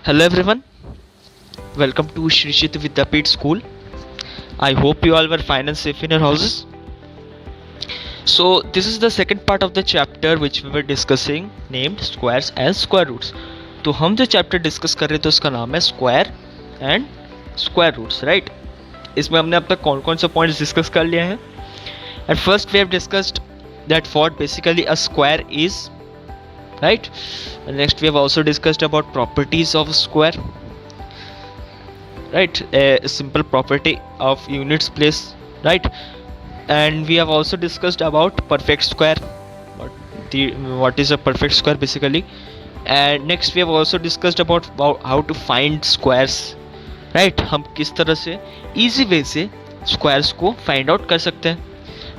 Hello everyone, welcome to Shri Shit Vidyapeeth School. I hope you all were fine and safe in your houses. So this is the second part of the chapter which we were discussing named squares and square roots. तो हम जो chapter discuss कर रहे थे उसका नाम है square and square roots, right. इसमें हमने अब तक कौन कौन से पॉइंट्स डिस्कस कर लिए हैं. At first we have discussed that what basically a square is, right. And next we have also discussed about properties of square, right. A simple property of units place, right. And we have also discussed about perfect square, what is a perfect square basically. And next we have also discussed about how to find squares, right. हम किस तरह से easy way से squares को find out कर सकते हैं.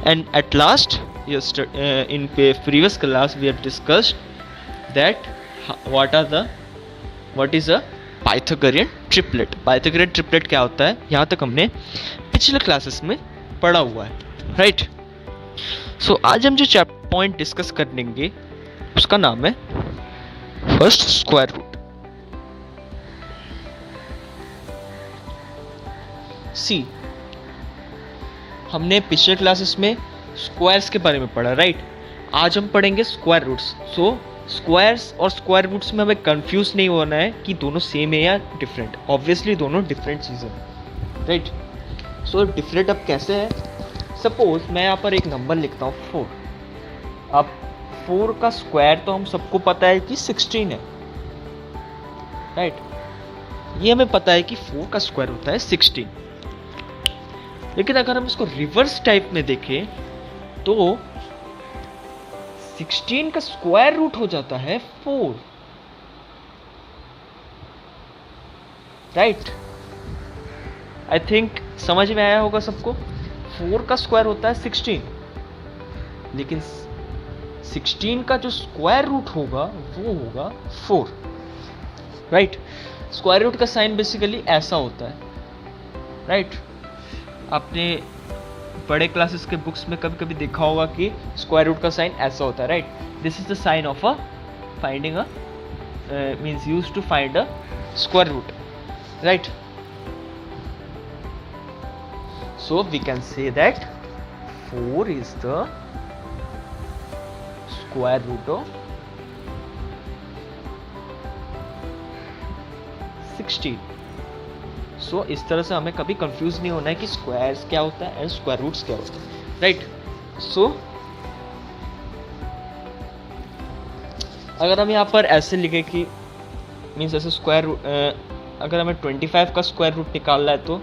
And at last in previous class we have discussed that what is a Pythagorean triplet. Pythagorean triplet क्या होता है, यहाँ तक हमने पिछले क्लासेस में पढ़ा हुआ है, राइट. सो आज हम जो पॉइंट डिस्कस करेंगे उसका नाम है फर्स्ट स्क्वायर रूट. सी, हमने पिछले क्लासेस में स्क्वायर्स के बारे में पढ़ा, राइट. आज हम पढ़ेंगे स्क्वायर रूट्स. सो स्क्वायर्स और स्क्वायर रूट्स में हमें कंफ्यूज नहीं होना है कि दोनों सेम है या डिफरेंट. ऑब्वियसली दोनों डिफरेंट चीज़ें हैं, राइट. सो डिफरेंट अब कैसे है. सपोज मैं यहाँ पर एक नंबर लिखता हूँ 4. अब 4 का स्क्वायर तो हम सबको पता है कि 16 है, राइट. ये हमें पता है कि 4 का स्क्वायर होता है 16. लेकिन अगर हम इसको रिवर्स टाइप में देखें तो 16 का स्क्वायर रूट हो जाता है 4, राइट. आई थिंक समझ में आया होगा सबको. 4 का स्क्वायर होता है 16, लेकिन 16 का जो स्क्वायर रूट होगा वो होगा 4, राइट. स्क्वायर रूट का साइन बेसिकली ऐसा होता है, राइट. आपने बड़े क्लासेस के बुक्स में कभी कभी देखा होगा कि स्क्वायर रूट का साइन ऐसा होता है, right. This is the sign of a finding a means used to find a square root, right. So we can say that 4 is the square root of 16. So इस तरह से हमें कभी confuse नहीं होना है कि स्क्वायर्स क्या होता है एंड स्क्वायर रूट्स क्या होता है, राइट. सो अगर हम यहाँ पर ऐसे लिखे कि मीन्स ऐसे स्क्वायर अगर हमें 25 का स्क्वायर रूट निकालना है तो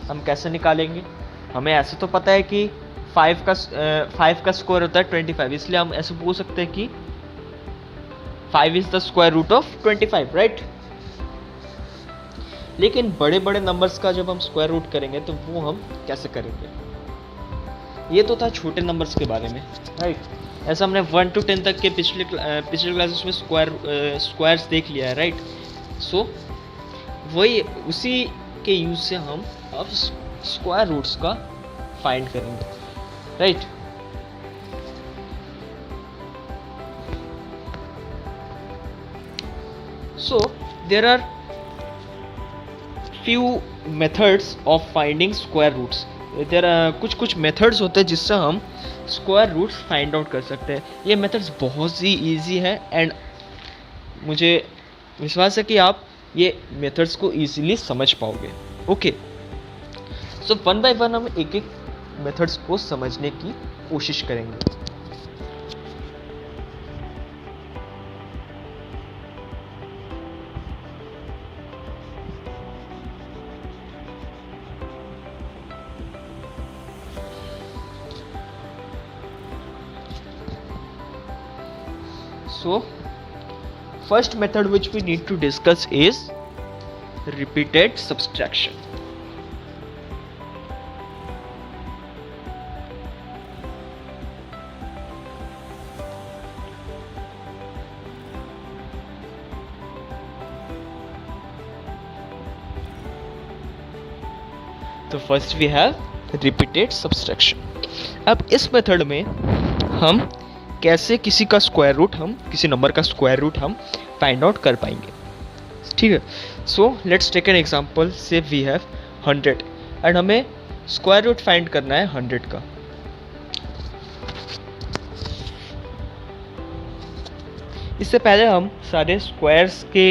हम कैसे निकालेंगे. हमें ऐसे तो पता है कि 5 का स्क्वायर होता है 25, इसलिए हम ऐसे बोल सकते हैं कि 5 is the square root of 25, right. लेकिन बड़े बड़े नंबर्स का जब हम स्क्वायर रूट करेंगे तो वो हम कैसे करेंगे. ये तो था छोटे नंबर्स के बारे में, राइट. ऐसा हमने 1 to 10 तक के पिछले क्लासेस में स्क्वायर्स देख लिया है, राइट. सो वही उसी के यूज से हम अब स्क्वायर रूट्स का फाइंड करेंगे, right. So there are few methods of finding square roots. there are कुछ methods होते हैं जिससे हम square roots find out कर सकते हैं. ये methods बहुत ही easy है and मुझे विश्वास है कि आप ये methods को easily समझ पाओगे. Okay, so one by one हम एक एक methods को समझने की कोशिश करेंगे. So first method which we need to discuss is repeated subtraction. तो first we have repeated subtraction. अब इस मेथड में हम कैसे किसी का स्क्वायर रूट हम किसी नंबर का स्क्वायर रूट हम फाइंड आउट कर पाएंगे. ठीक है. So let's take an example. Say we have 100 and हमें स्क्वायर रूट फाइंड करना है 100 का. इससे पहले हम सारे स्क्वायर्स के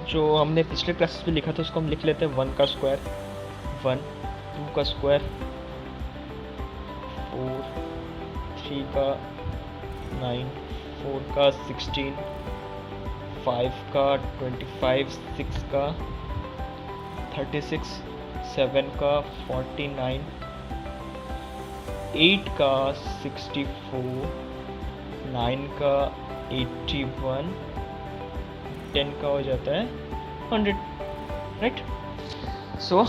जो हमने पिछले क्लासेस में लिखा था उसको हम लिख लेते हैं. 1 का स्क्वायर 1, 2 का स्क्वायर 4, 3 का 9, 4 का 16, 5 का 25, 6 का 36, 7 का 49, 8 का 64, 9 का 81, 10 का हो जाता है 100. राइट. सो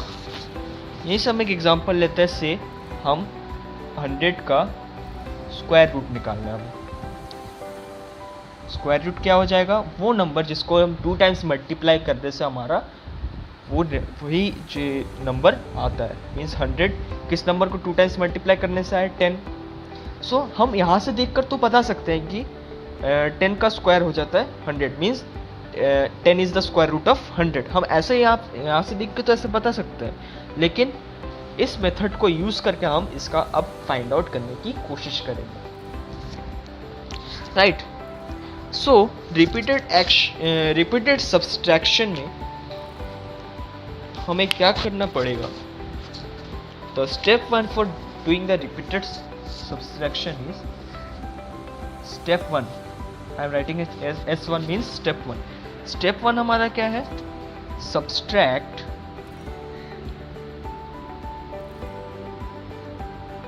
यही से हम एक एग्जांपल लेते हैं. से हम 100 का स्क्वायर रूट निकालना है. स्क्वायर रूट क्या हो जाएगा? वो नंबर जिसको हम 2 टाइम्स मल्टीप्लाई करने से हमारा वही जो नंबर आता है. मीन्स 100 किस नंबर को 2 टाइम्स मल्टीप्लाई करने से आया? 10. सो हम यहाँ से देखकर तो बता सकते हैं कि 10 का स्क्वायर हो जाता है 100. Means 10 is the square root of 100. हम ऐसे ही यहाँ से देख के तो ऐसे बता सकते हैं, लेकिन इस मेथड को यूज़ करके हम इसका अब फाइंड आउट करने की कोशिश करेंगे. राइट. सो रिपीटेड सब्सट्रैक्शन में हमें क्या करना पड़ेगा? तो step 1 for doing the repeated subtraction is step 1. I am writing it as S1 means step 1. Step 1 हमारा क्या है? Subtract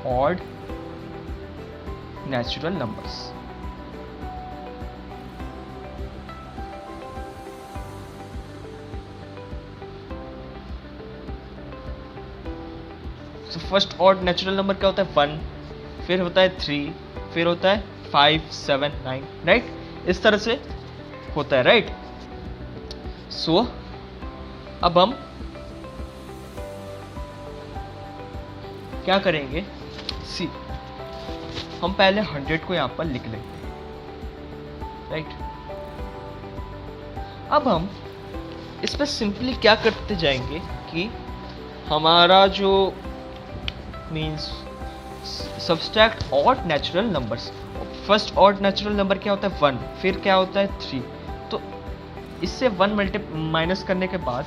odd natural numbers. So first odd natural number क्या होता है? 1, फिर होता है 3, फिर होता है 5, 7, 9. राइट. इस तरह से होता है. राइट. सो अब हम क्या करेंगे? सी, हम पहले 100 को यहाँ पर लिख लेंगे. राइट. अब हम इस पर सिंपली क्या करते जाएंगे कि हमारा जो means subtract odd natural numbers. First odd natural number क्या होता है? 1. फिर क्या होता है? 3. तो इससे 1 माइनस करने के बाद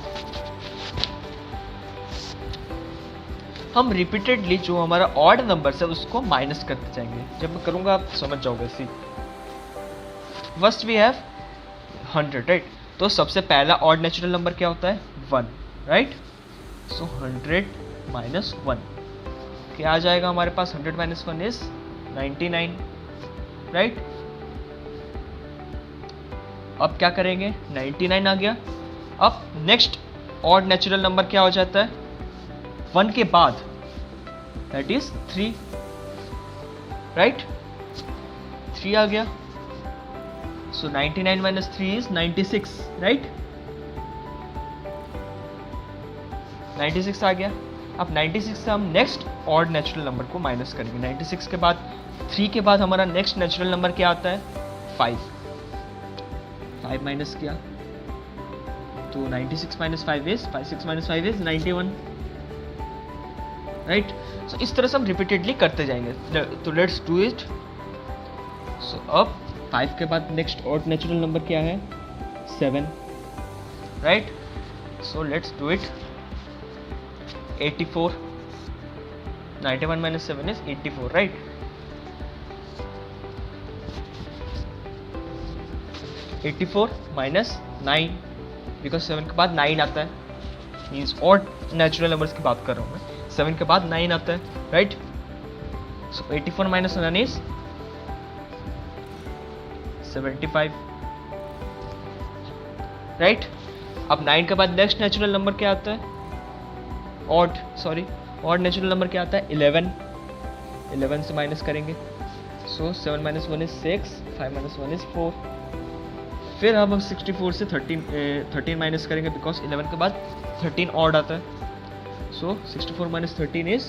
हम रिपीटेडली जो हमारा ऑड नंबर है उसको माइनस करते जाएंगे. जब मैं करूँगा आप समझ जाओगे. सी, फर्स्ट वी हैव 100. राइट. तो सबसे पहला ऑड नेचुरल नंबर क्या होता है? 1. राइट. सो 100 माइनस 1 क्या आ जाएगा हमारे पास? 100 माइनस 1 इज 99. राइट. अब क्या करेंगे? 99 आ गया. अब नेक्स्ट ऑड नेचुरल नंबर क्या हो जाता है 1 के बाद? That is 3. राइट. 3 आ गया. सो 99 माइनस 3 इज 96. राइट. 96 आ गया. अब 96 से हम नेक्स्ट ऑड नेचुरल नंबर को माइनस करेंगे. 96 के बाद 3 के बाद हमारा नेक्स्ट नेचुरल नंबर क्या आता है? 5. 5 माइनस किया तो 96 minus 5 is 56 minus 5 is 91. Right. So इस तरह से हम रिपीटेडली करते जाएंगे. तो लेट्स डू इट. सो अब 5 के बाद नेक्स्ट ऑड नेचुरल नंबर क्या है? 7. Right. So let's do it. 84. 91 minus 7 is 84. Right. 84 minus 9 because 7 के बाद 9 आता है. मीन्स ऑड नेचुरल नंबर्स की बात कर रहा हूँ मैं. 7 के बाद 9 आता है. Right. So 84 minus 9 is 75. Right. अब 9 के बाद नेक्स्ट नेचुरल नंबर क्या आता है? ऑड नेचुरल नंबर क्या आता है? 11. 11 से माइनस करेंगे. सो 7 माइनस 1 इज 6. 5 minus 1 is 4. फिर अब हम 64 से 13 माइनस करेंगे बिकॉज 11 के बाद 13 ऑड आता है. सो 64 माइनस 13 इज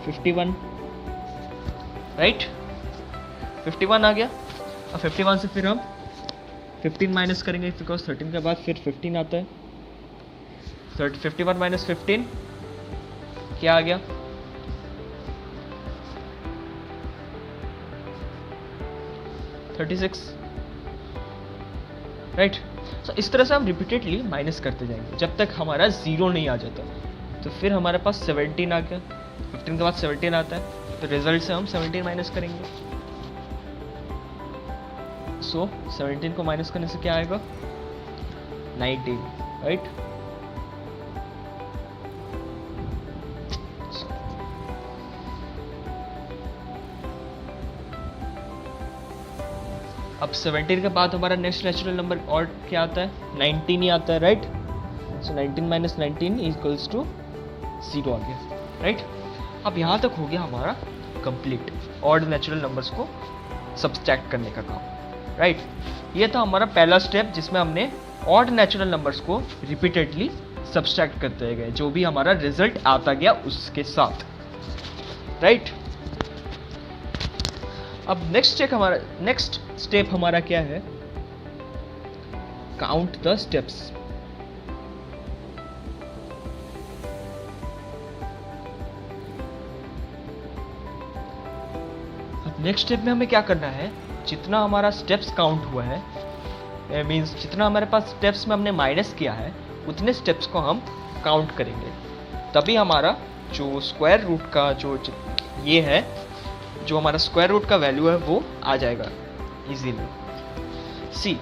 51. राइट. 51 आ गया. अब 51 से फिर हम 15 माइनस करेंगे बिकॉज 13 के बाद फिर 15 आता है. 51 माइनस 15 क्या आ गया? 36. राइट. सो इस तरह से हम रिपीटेडली माइनस करते जाएंगे जब तक हमारा 0 नहीं आ जाता. तो फिर हमारे पास 17 आ गया. 15 के बाद 17 आता है, तो रिजल्ट से हम 17 माइनस करेंगे. सो 17 को माइनस करने से क्या आएगा? 19. राइट. अब 17 के बाद हमारा नेक्स्ट नेचुरल नंबर और क्या आता है? 19 ही आता है. Right. So 19 minus 19 equals to 0 आ गया. राइट. अब यहाँ तक हो गया हमारा कंप्लीट ऑड नेचुरल नंबर्स को सब्सट्रैक्ट करने का काम. राइट. ये था हमारा पहला स्टेप जिसमें हमने ऑड नेचुरल नंबर्स को रिपीटेडली सब्सट्रैक्ट करते गए, जो भी हमारा रिजल्ट आता गया उसके साथ. राइट. अब नेक्स्ट स्टेप हमारा क्या है? Count the steps. अब नेक्स्ट स्टेप में हमें क्या करना है? जितना हमारा स्टेप्स काउंट हुआ है, मींस जितना हमारे पास स्टेप्स में हमने माइनस किया है उतने स्टेप्स को हम काउंट करेंगे. तभी हमारा जो स्क्वायर रूट का जो ये है, जो हमारा स्क्वायर रूट का वैल्यू है वो आ जाएगा इजीली. सी,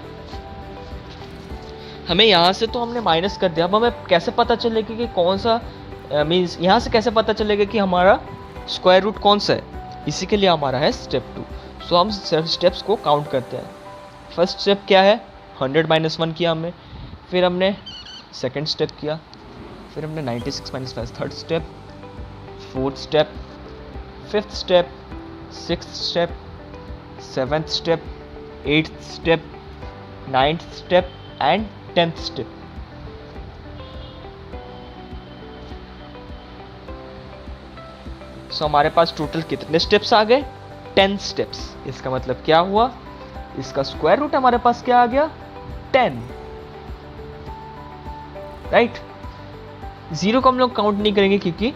हमें यहाँ से तो हमने माइनस कर दिया. अब हमें कैसे पता चलेगा कि कौन सा, मींस यहाँ से कैसे पता चलेगा कि हमारा स्क्वायर रूट कौन सा है? इसी के लिए हमारा है स्टेप 2. सो हम स्टेप्स को काउंट करते हैं. फर्स्ट स्टेप क्या है? 100 माइनस 1 किया हमने. फिर हमने सेकेंड स्टेप किया. फिर हमने 96 minus 5 third step. Fourth step, fifth step, sixth step, seventh step, eighth step, ninth step and 10th step. So हमारे पास टोटल कितने स्टेप्स आ गए? 10 स्टेप्स. इसका मतलब क्या हुआ? इसका स्क्वायर रूट हमारे पास क्या आ गया? 10. राइट. 0 को हम लोग काउंट नहीं करेंगे क्योंकि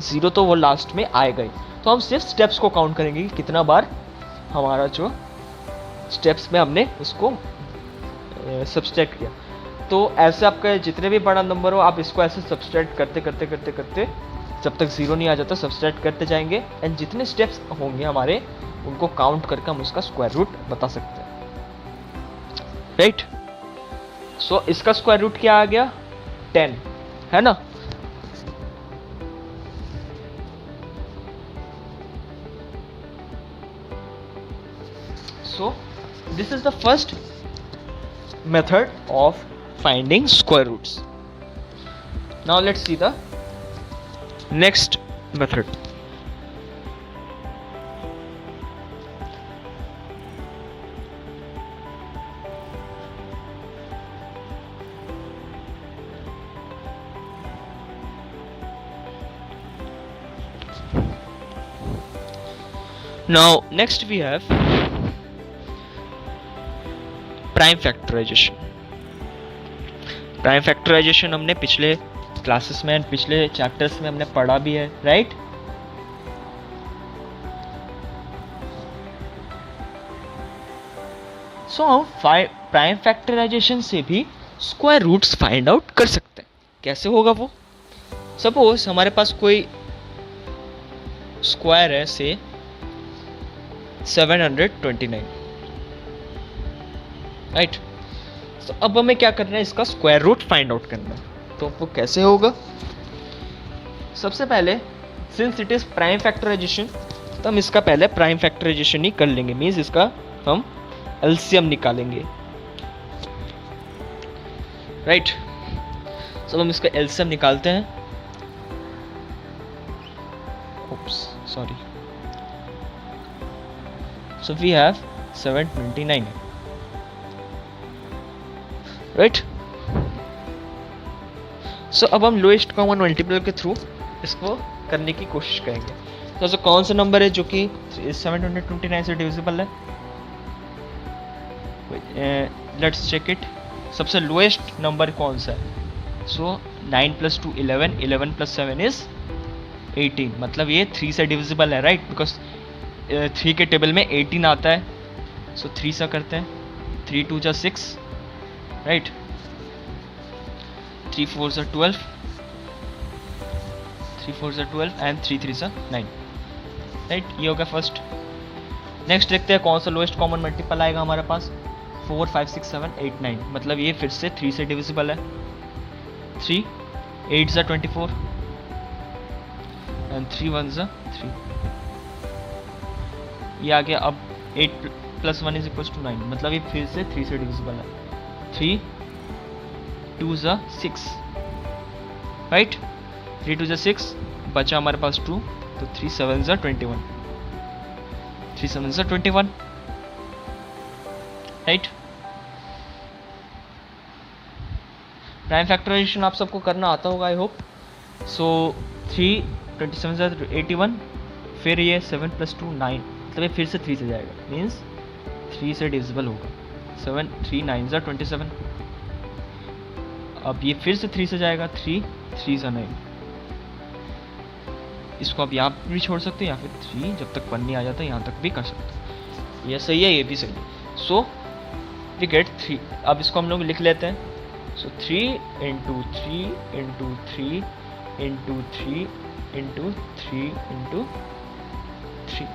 0 तो वो लास्ट में आएगा ही. तो हम सिर्फ स्टेप्स को काउंट करेंगे कि कितना बार हमारा जो स्टेप्स में हमने उसको सब्सट्रैक्ट किया. तो ऐसे आपका जितने भी बड़ा नंबर हो, आप इसको ऐसे सब्सट्रैक्ट करते करते करते करते जब तक 0 नहीं आ जाता सब्सट्रैक्ट करते जाएंगे. एंड जितने स्टेप्स होंगे हमारे उनको काउंट करके हम उसका स्क्वायर रूट बता सकते हैं. राइट. सो इसका स्क्वायर रूट क्या आ गया? 10 है ना. So this is the first method of finding square roots. Now let's see the next method. Now next we have prime factorisation. Prime factorisation हमने पिछले क्लासेस में, पिछले चैप्टर्स में हमने पढ़ा भी है. राइट. सो हम प्राइम फैक्टराइजेशन से भी स्क्वायर रूट्स फाइंड आउट कर सकते हैं. कैसे होगा वो? सपोज हमारे पास कोई स्क्वायर है से 729. राइट. तो अब हमें क्या करना है? इसका स्क्वायर रूट फाइंड आउट करना है. तो वो कैसे होगा? सबसे पहले since it is prime factorisation तो हम इसका पहले प्राइम फैक्टराइजेशन ही कर लेंगे. मींस इसका हम एलसीएम निकालेंगे. राइट. तो हम इसका एलसीएम निकालते हैं. Oops, sorry. So we have 729. Right. So अब हम लोएस्ट कॉमन मल्टीपल के थ्रू इसको करने की कोशिश करेंगे. तो ऐसा कौन सा नंबर है जो कि 729 से डिविजिबल है? Let's check it. सबसे लोएस्ट नंबर कौन सा है? सो 9 + 2 11, 11 + 7 इज 18, मतलब ये 3 से डिविजिबल है, राइट? बिकॉज 3 के टेबल में 18 आता है। सो 3 सा करते हैं, 3 2 जा 6, राइट? 3 4 जा 12, 3 4 जा 12 एंड 3 3 जा 9, राइट? ये हो गया फर्स्ट। नेक्स्ट देखते हैं कौन सा लोएस्ट कॉमन मल्टीपल आएगा हमारे पास। 4 5 6 7 8 9, मतलब ये फिर से 3 से डिविजिबल है। 3 8 जा 24 एंड 3 1 जा 3, ये आ गया। अब 8 + 1 = 9, मतलब ये फिर से 3 से डिविजिबल है। 3 2 जा 6, राइट? 3 2 जा 6, बचा हमारे पास 2, तो 3 7 जा 21, 3 7 जा 21, राइट? प्राइम फैक्टराइजेशन आप सबको करना आता होगा, आई होप। सो 3 27 जा 81, फिर ये 7 + 2 9, मतलब ये फिर से 3 से जाएगा, मीन्स 3 से डिविजिबल होगा। 7 3 9 जा 27, अब ये फिर से 3 से जाएगा। 3 3 जा 9, इसको आप यहाँ भी छोड़ सकते हो या फिर 3 जब तक 1 नहीं आ जाता यहाँ तक भी कर सकते हो। ये सही है, ये भी सही है। So we get 3। अब इसको हम लोग लिख लेते हैं। सो 3 × 3 × 3 × 3 × 3 × 3,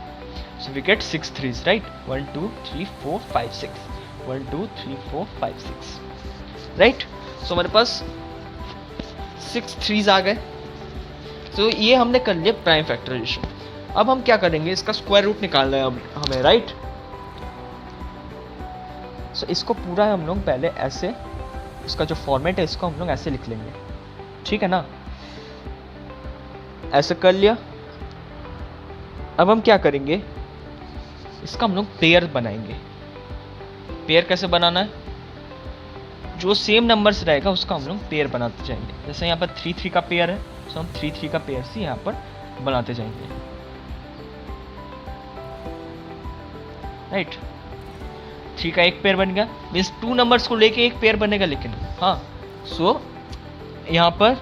so we get 6 3s, right? 1 2 3 4 5 6, 1 2 3 4 5 6, right? so हमारे पास 6 3s आ गए। तो ये हमने कर लिया प्राइम फैक्टराइजेशन। अब हम क्या करेंगे, इसका स्क्वायर रूट निकालना है अब हमें, राइट? सो इसको पूरा हम लोग पहले ऐसे, इसका जो फॉर्मेट है इसको हम लोग ऐसे लिख लेंगे, ठीक है ना? ऐसे कर लिया। अब हम क्या करेंगे, इसका हम लोग पेयर बनाएंगे। पेयर कैसे बनाना है? जो सेम नंबर्स रहेगा उसका हम लोग पेयर बनाते जाएंगे। जैसे यहाँ पर 3 3 का पेयर है, तो हम 3 3 का पेयर से यहाँ पर बनाते जाएंगे, राइट? 3 का एक पेयर बन गया, मीन्स 2 नंबर्स को लेके एक पेयर बनेगा। लेकिन हाँ, सो यहाँ पर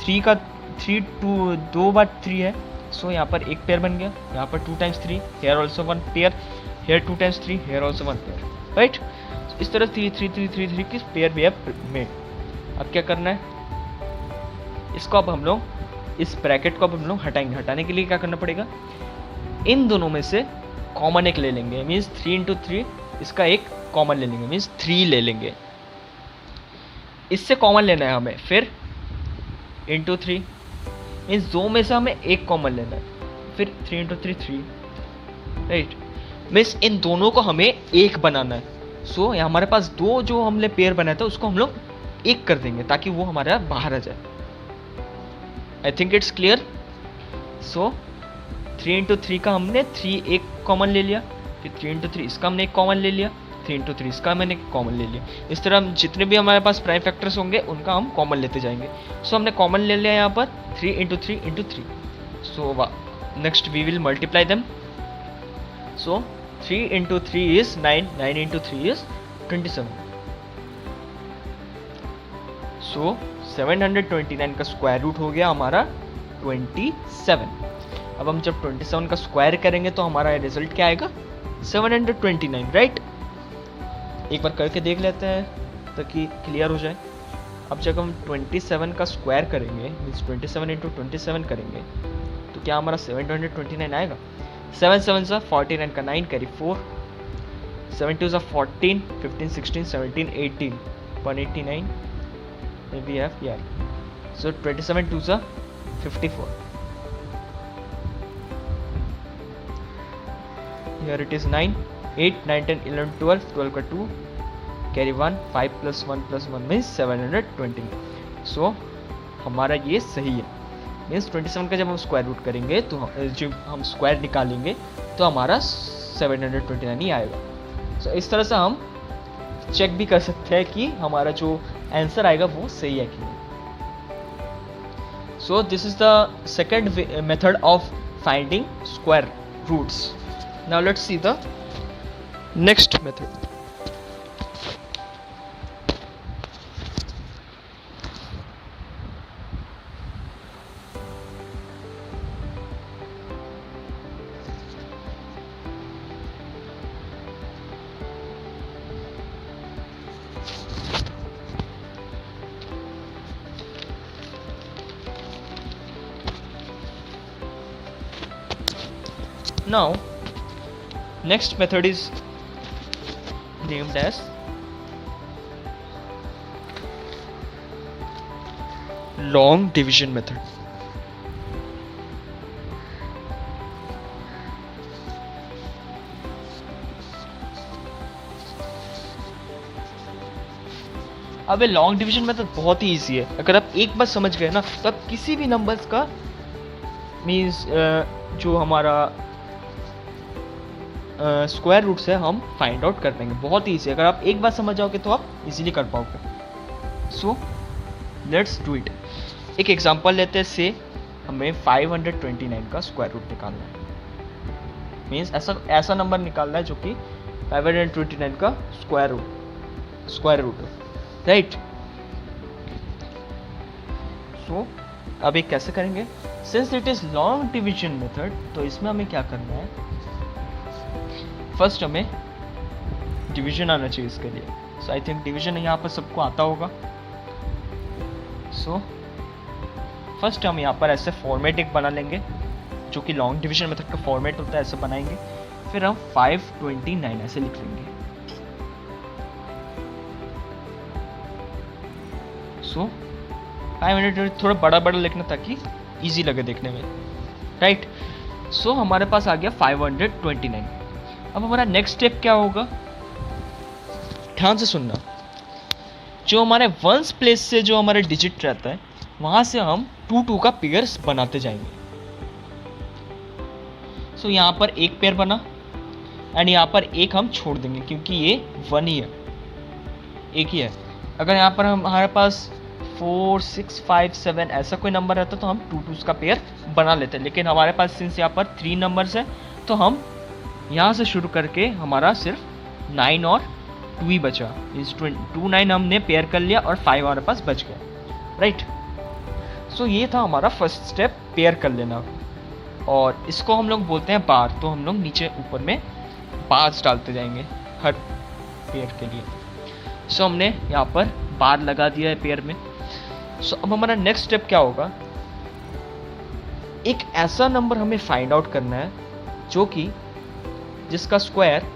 3 का 3 2 2 बार 3 है, सो यहाँ पर एक पेयर बन गया। यहाँ पर 2 × 3, here also 1 pair, here 2 × 3, here also 1 pair, right? इस तरह 3 3 3 3 3 की पेयर भी है मेड। अब क्या करना है, इसको अब हम लोग इस ब्रैकेट को अब हम लोग हटाएंगे। हटाने के लिए क्या करना पड़ेगा, इन दोनों में से कॉमन एक ले लेंगे, मीन्स 3 × 3 इसका एक कॉमन ले लेंगे, मीन्स 3 ले लेंगे। इससे कॉमन लेना है हमें, फिर × 3 मीन्स 2 में से हमें एक कॉमन लेना है, फिर 3 × 3 3, राइट? मीन्स इन दोनों को हमें एक बनाना है। सो यहाँ हमारे पास 2 जो हमने पेयर बनाया था उसको हम लोग एक कर देंगे ताकि वो हमारा बाहर आ जाए। आई थिंक इट्स क्लियर। सो 3 × 3 का हमने 3 एक कॉमन ले लिया, फिर 3 × 3 इसका हमने एक कॉमन ले लिया, 3 × 3 इसका मैंने कॉमन ले लिया। इस तरह हम जितने भी हमारे पास प्राइम फैक्टर्स होंगे उनका हम कॉमन लेते जाएंगे। सो हमने कॉमन ले लिया यहाँ पर 3 × 3 × 3। So next we will multiply them. So 3 × 3 is 9, 9 × 3 is 27। सो 729 का स्क्वायर रूट हो गया हमारा 27। अब हम जब 27 का स्क्वायर करेंगे तो हमारा रिजल्ट क्या आएगा, 729, राइट? एक बार करके देख लेते हैं ताकि क्लियर हो जाए। अब जब हम 27 का स्क्वायर करेंगे, मीन्स 27 × 27 करेंगे, तो क्या हमारा 729 आएगा? 7 7 सा 49 का 9 कैरी 4, 7 2 सा 14, 15 16 17 18, 189, we have here. So 27 2 सा 54. Here it is 9, 8, 9, 10, 11, 12, 12 का 2, carry 1, 5 + 1 + 1 means 720. So हमारा ये सही है। मीन्स 27 का जब हम स्क्वायर रूट करेंगे तो जब हम स्क्वायर निकालेंगे तो हमारा 729 ही आएगा। सो इस तरह से हम चेक भी कर सकते हैं कि हमारा जो आंसर आएगा वो सही है कि नहीं। So this is the second method of finding square roots. Now let's see the next method. Now next method is named as long division method. अब ये लॉन्ग डिवीजन मेथड बहुत ही ईजी है। अगर आप एक बार समझ गए ना तो आप किसी भी नंबर्स का मीन्स जो हमारा स्क्वायर रूट्स है हम फाइंड आउट कर पाएंगे। बहुत ही ईजी है, अगर आप एक बार समझ जाओगे तो आप इजीली कर पाओगे। सो लेट्स डू इट। एक एग्जांपल लेते हैं, से हमें 529 का स्क्वायर रूट निकालना है। मीन्स ऐसा नंबर निकालना है जो कि 529 का स्क्वायर रूट है, राइट। सो अब एक कैसे करेंगे, since it is long division method, तो इसमें हमें क्या करना है, फर्स्ट हमें डिवीजन आना चाहिए इसके लिए। सो आई थिंक डिवीजन यहाँ पर सबको आता होगा। सो फर्स्ट हम यहाँ पर ऐसे फॉर्मेट एक बना लेंगे जो कि लॉन्ग डिवीजन मेथड का फॉर्मेट होता है, ऐसे बनाएंगे। फिर हम 529 ऐसे लिख लेंगे। सो 500 थोड़ा बड़ा बड़ा लिखना ताकि इजी लगे देखने में, राइट। सो हमारे पास आ गया 529। अब हमारा नेक्स्ट स्टेप क्या होगा, ध्यान से सुनना। जो हमारे वंस प्लेस से जो हमारा डिजिट रहता है वहां से हम 2 का पेयर्स बनाते जाएंगे। सो यहाँ पर एक पेयर बना एंड यहाँ पर एक हम छोड़ देंगे क्योंकि ये 1 ही है, एक ही है। अगर यहाँ पर हमारे पास 4, 6, 5, 7 ऐसा कोई नंबर रहता तो हम 2 का पेयर बना लेते, लेकिन हमारे पास सिंस यहाँ पर 3 नंबर्स है तो हम यहाँ से शुरू करके हमारा सिर्फ 9 और 2 ही बचा। इस 2 9 हमने पेयर कर लिया और 5 हमारे पास बच गया, राइट। सो ये था हमारा फर्स्ट स्टेप, पेयर कर लेना। और इसको हम लोग बोलते हैं बार, तो हम लोग नीचे ऊपर में बार्स डालते जाएंगे हर पेयर के लिए। सो हमने यहाँ पर बार लगा दिया है पेयर में। सो अब हमारा नेक्स्ट स्टेप क्या होगा, एक ऐसा नंबर हमें फाइंड आउट करना है जो कि जिसका स्क्वायर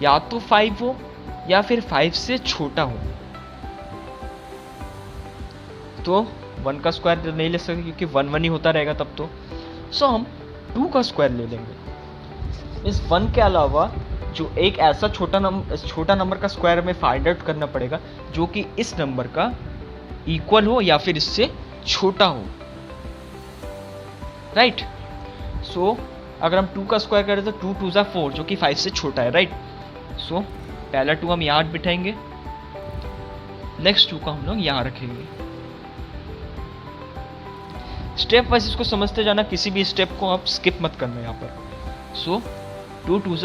या तो 5 हो या फिर 5 से छोटा हो। तो 1 का स्क्वायर नहीं ले सकते क्योंकि 1 1 ही होता रहेगा तब तो। सो हम 2 का स्क्वायर ले लेंगे। इस 1 के अलावा जो एक ऐसा छोटा नंबर का स्क्वायर हमें फाइंड आउट करना पड़ेगा जो कि इस नंबर का इक्वल हो या फिर इससे छोटा हो, राइट। सो अगर हम 2 का स्क्वायर करें तो 2 2 4 जो कि 5 से छोटा है, राइट। सो पहला 2 हम यहाँ बिठाएंगे, नेक्स्ट 2 का हम लोग यहाँ रखेंगे। स्टेप वाइज इसको समझते जाना, किसी भी स्टेप को आप स्किप मत करना यहाँ पर। सो 2 2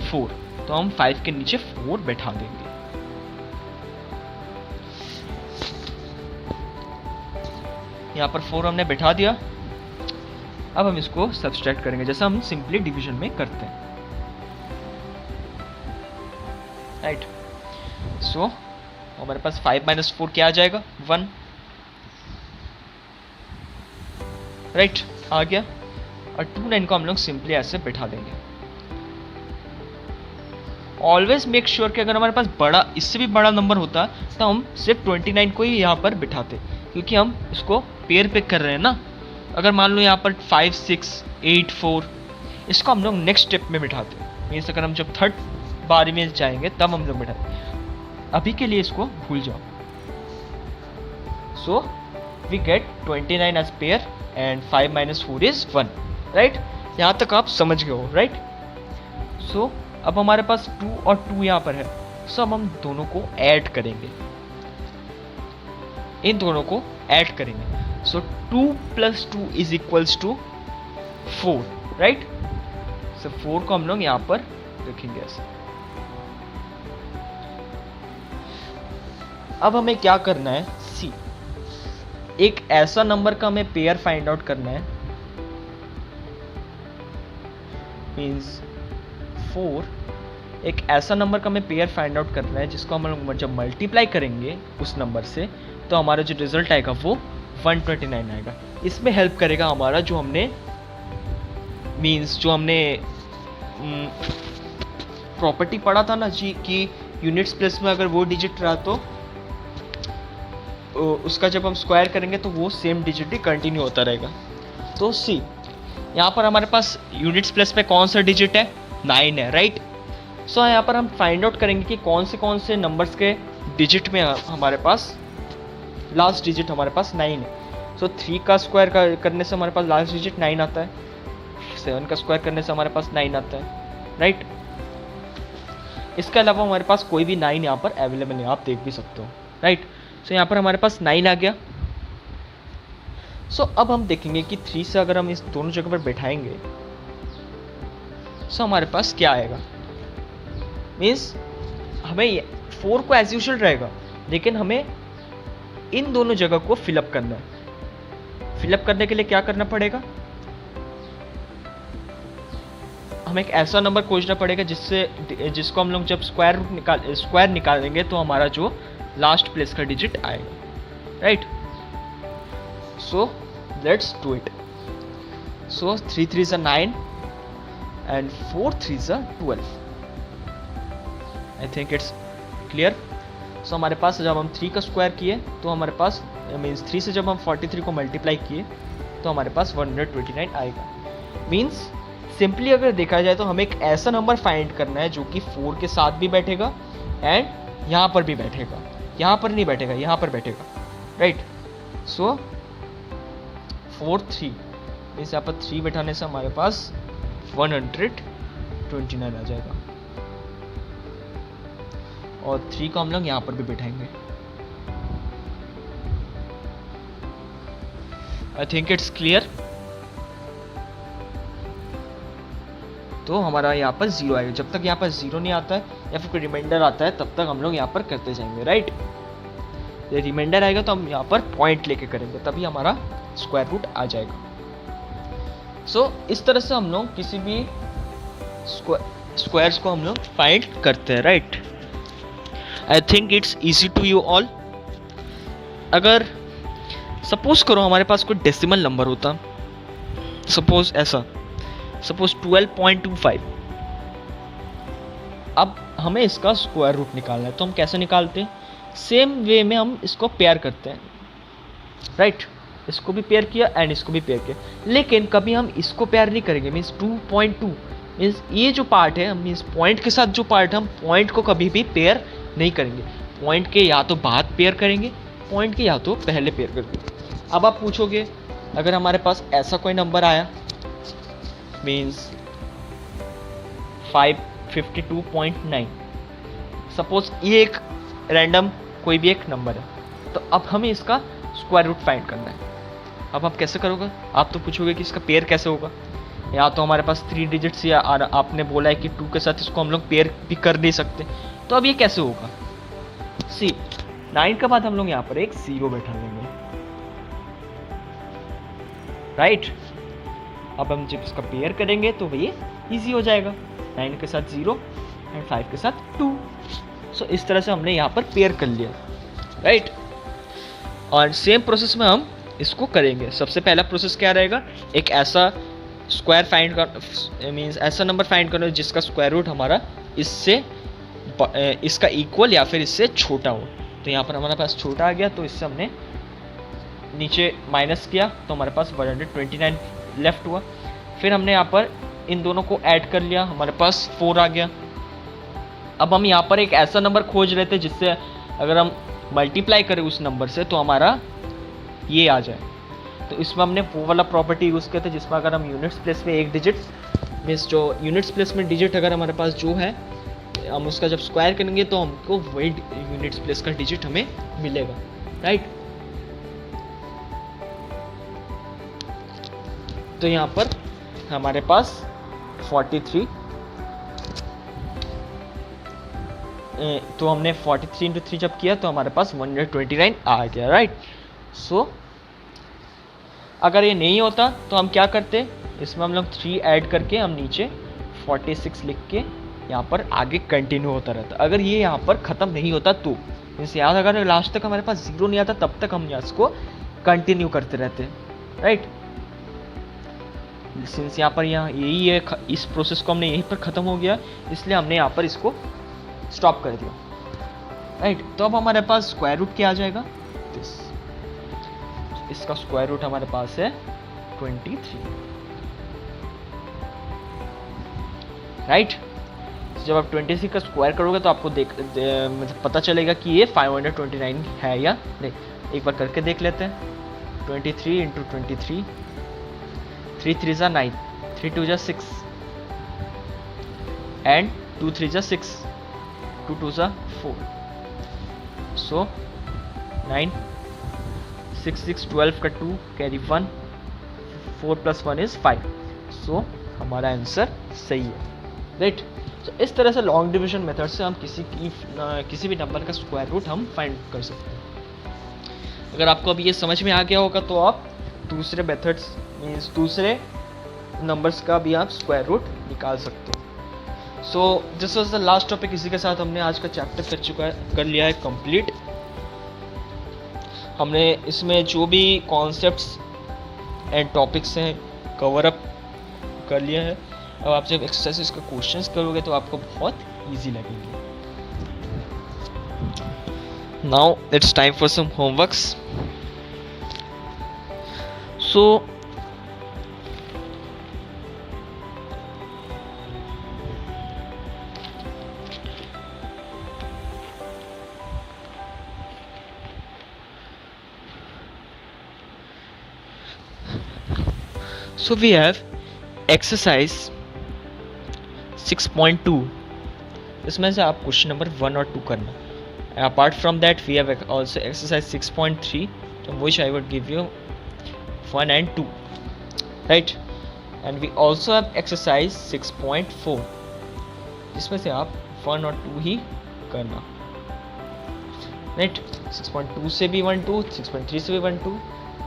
4, तो हम 5 के नीचे 4 बैठा देंगे। यहाँ पर 4 हमने बैठा दिया। अब हम इसको सब्सट्रैक्ट करेंगे जैसा हम सिंपली डिवीजन में करते हैं, राइट। सो हमारे पास 5 - 4 क्या आ जाएगा, 1, राइट, आ गया। और 2 9 को हम लोग सिंपली ऐसे बैठा देंगे। ऑलवेज मेक श्योर कि अगर हमारे पास बड़ा, इससे भी बड़ा नंबर होता तो हम सिर्फ 29 को ही यहाँ पर बिठाते, क्योंकि हम इसको पेयर पे कर रहे हैं ना। अगर मान लो यहाँ पर 5 6 8 4, इसको हम लोग नेक्स्ट स्टेप में बिठाते हैं। मीन्स अगर हम जब 3rd बारी में जाएंगे तब हम लोग बिठाते। अभी के लिए इसको भूल जाओ। So we get 29 as pair and 5 - 4 is 1, right. यहाँ तक आप समझ गए हो, राइट। सो अब हमारे पास 2 और 2 यहाँ पर है। सो अब हम दोनों को ऐड करेंगे, इन दोनों को ऐड करेंगे। सो 2 + 2 इज इक्वल्स टू 4, राइट। सो 4 को हम लोग यहाँ पर रखेंगे ऐसे। अब हमें क्या करना है, सी, एक ऐसा नंबर का हमें पेयर फाइंड आउट करना है। मीन्स 4, एक ऐसा नंबर का हमें पेयर फाइंड आउट करना है जिसको हम लोग जब मल्टीप्लाई करेंगे उस नंबर से तो हमारा जो रिजल्ट आएगा वो 129 आएगा। इसमें हेल्प करेगा हमारा जो हमने मीन्स जो हमने प्रॉपर्टी पढ़ा था ना जी कि यूनिट्स प्लेस में अगर वो डिजिट रहा तो उसका जब हम स्क्वायर करेंगे तो वो सेम डिजिट ही कंटिन्यू होता रहेगा। तो सी यहाँ पर हमारे पास यूनिट्स प्लेस में कौन सा डिजिट है, 9 है, राइट। सो यहाँ पर हम फाइंड आउट करेंगे कि कौन से नंबर्स के डिजिट में हमारे पास लास्ट डिजिट हमारे पास 9 है। सो 3 का स्क्वायर करने से हमारे पास लास्ट डिजिट 9 आता है, 7 का स्क्वायर करने से हमारे पास 9 आता है, राइट। इसके अलावा हमारे पास कोई भी 9 यहाँ पर अवेलेबल है, आप देख भी सकते हो, राइट। सो यहाँ पर हमारे पास 9 आ गया। सो अब हम देखेंगे कि 3 से अगर हम इस दोनों जगह पर बैठाएंगे सो हमारे पास क्या आएगा। मीन्स हमें 4 को एज यूजुअल रहेगा, लेकिन हमें इन दोनों जगह को फिलअप करना है। फिलअप करने के लिए क्या करना पड़ेगा, हमें एक ऐसा नंबर खोजना पड़ेगा जिसको हम लोग जब स्क्वायर निकालेंगे तो हमारा जो लास्ट प्लेस का डिजिट आएगा, right. So let's do it. So 3 3 are 9 and 4 3 are 12। I think it's clear. So हमारे पास जब हम 3 का स्क्वायर किए तो हमारे पास मीन्स 3 से जब हम 43 को मल्टीप्लाई किए तो हमारे पास 129 आएगा। मीन्स सिंपली अगर देखा जाए तो हमें एक ऐसा नंबर फाइंड करना है जो कि 4 के साथ भी बैठेगा एंड यहाँ पर भी बैठेगा, यहाँ पर नहीं बैठेगा, यहाँ पर बैठेगा, राइट। सो 4 3 मीन्स यहाँ पर 3 बैठाने से हमारे पास 129 आ जाएगा और 3 को हम लोग यहाँ पर भी बैठाएंगे। I think it's clear. तो हमारा यहाँ पर 0 आएगा। जब तक यहाँ पर 0 नहीं आता है या फिर कोई रिमाइंडर आता है तब तक हम लोग यहाँ पर करते जाएंगे, राइट। ये रिमाइंडर आएगा तो हम यहाँ पर पॉइंट लेके करेंगे, तभी हमारा स्क्वायर रूट आ जाएगा। सो इस तरह से हम लोग किसी भी स्क्वायर्स को हम लोग फाइंड करते हैं, right. I think it's easy to you all. अगर सपोज करो हमारे पास कोई डेसिमल नंबर होता, सपोज ऐसा, सपोज 12.25। अब हमें इसका स्क्वायर रूट निकालना है, तो हम कैसे निकालते हैं, सेम वे में हम इसको पेयर करते हैं, राइट। इसको भी पेयर किया एंड इसको भी पेयर किया, लेकिन कभी हम इसको पेयर नहीं करेंगे। मीन्स 2.2 मीन्स ये जो पार्ट है, मीन्स पॉइंट के साथ जो पार्ट है, हम पॉइंट को कभी भी पेयर नहीं करेंगे। पॉइंट के या तो बाद पेयर करेंगे, पॉइंट के या तो पहले पेयर करेंगे। अब आप पूछोगे अगर हमारे पास ऐसा कोई नंबर आया मीन्स 552.9, सपोज ये एक रैंडम कोई भी एक नंबर है, तो अब हमें इसका स्क्वायर रूट फाइंड करना है। अब आप कैसे करोगे, आप तो पूछोगे कि इसका पेयर कैसे होगा। या तो हमारे पास 3 डिजिट्स या आपने बोला है कि 2 के साथ इसको हम लोग पेयर भी कर नहीं सकते, तो अब ये कैसे होगा। सी 9 के बाद हम लोग यहाँ पर एक 0 बैठा लेंगे, राइट। अब हम जब इसका पेयर करेंगे तो ये इजी हो जाएगा, 9 के साथ 0 एंड 5 के साथ 2। सो इस तरह से हमने यहाँ पर पेयर कर लिया, राइट। और सेम प्रोसेस में हम इसको करेंगे। सबसे पहला प्रोसेस क्या रहेगा, एक ऐसा स्क्वायर फाइंड कर मीन्स ऐसा नंबर फाइंड करना जिसका स्क्वायर रूट हमारा इसका इक्वल या फिर इससे छोटा हो। तो यहाँ पर हमारे पास छोटा आ गया, तो इससे हमने नीचे माइनस किया तो हमारे पास 129 लेफ्ट हुआ। फिर हमने यहाँ पर इन दोनों को ऐड कर लिया, हमारे पास 4 आ गया। अब हम यहाँ पर एक ऐसा नंबर खोज रहे थे जिससे अगर हम मल्टीप्लाई करें उस नंबर से तो हमारा ये आ जाए। तो इसमें हमने वो वाला प्रॉपर्टी यूज़ किया था जिसमें अगर हम यूनिट्स प्लेस में एक डिजिट मीन्स जो यूनिट्स प्लेस में डिजिट अगर हमारे पास जो है हम उसका जब स्क्वायर करेंगे तो हमको वही यूनिट्स प्लेस का डिजिट हमें मिलेगा, राइट। तो यहाँ पर हमारे पास 43 तो हमने 43 इंटू 3 जब किया तो हमारे पास 129 आ गया, राइट। सो अगर ये नहीं होता तो हम क्या करते, इसमें हम लोग 3 ऐड करके हम नीचे 46 लिख के यहाँ पर आगे कंटिन्यू होता रहता। अगर ये यहाँ पर ख़त्म नहीं होता तो मीन्स याद अगर लास्ट तक हमारे पास 0 नहीं आता तब तक हम इसको कंटिन्यू करते रहते, राइट। सिंस यहाँ पर यही है, इस प्रोसेस को हमने यहीं पर ख़त्म हो गया, इसलिए हमने यहाँ पर इसको स्टॉप कर दिया, राइट। तो अब हमारे पास स्क्वायर रूट क्या आ जाएगा, इसका स्क्वायर रूट हमारे पास है 23, राइट। जब आप 23 का स्क्वायर करोगे तो आपको मतलब पता चलेगा कि ये 529 है या नहीं। एक बार करके देख लेते हैं। 23 इंटू 23, 3 3 जा 9, 3 2 जा 6 एंड 2 3 जा 6, 2 2 जा 4, सो 9 6 6 12 का 2 कैरी 1, 4 प्लस 1 इज 5, सो हमारा आंसर सही है, राइट। तो इस तरह से लॉन्ग डिवीजन मेथड से हम किसी भी नंबर का स्क्वायर रूट हम फाइंड कर सकते हैं। अगर आपको अभी ये समझ में आ गया होगा तो आप दूसरे मेथड्स मीन्स दूसरे नंबर्स का भी आप स्क्वायर रूट निकाल सकते हो। So this was the last topic. इसी के साथ हमने आज का चैप्टर कर लिया है कंप्लीट। हमने इसमें जो भी कॉन्सेप्ट्स एंड टॉपिक्स हैं कवर अप कर लिया है। अब आप जब एक्सरसाइज का क्वेश्चंस करोगे तो आपको बहुत इजी लगेंगे। Now it's time for some homeworks. So we have exercise 6.2. इसमें से आप क्वेश्चन नंबर 1 और 2 करना। Apart from that we have also exercise 6.3 from which I would give you 1 and 2, right? And we also have exercise 6.4. इसमें से आप 1 और 2 ही करना, right? 6.2 से भी 1 2, 6.3 से भी 1 2,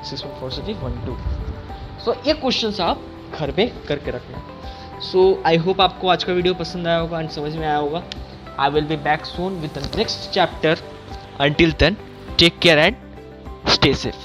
6.4 से भी 1 2. सो ये क्वेश्चंस आप घर पे करके रखना। सो आई होप आपको आज का वीडियो पसंद आया होगा एंड समझ में आया होगा। I will be back soon with the next chapter. Until then take care and stay safe.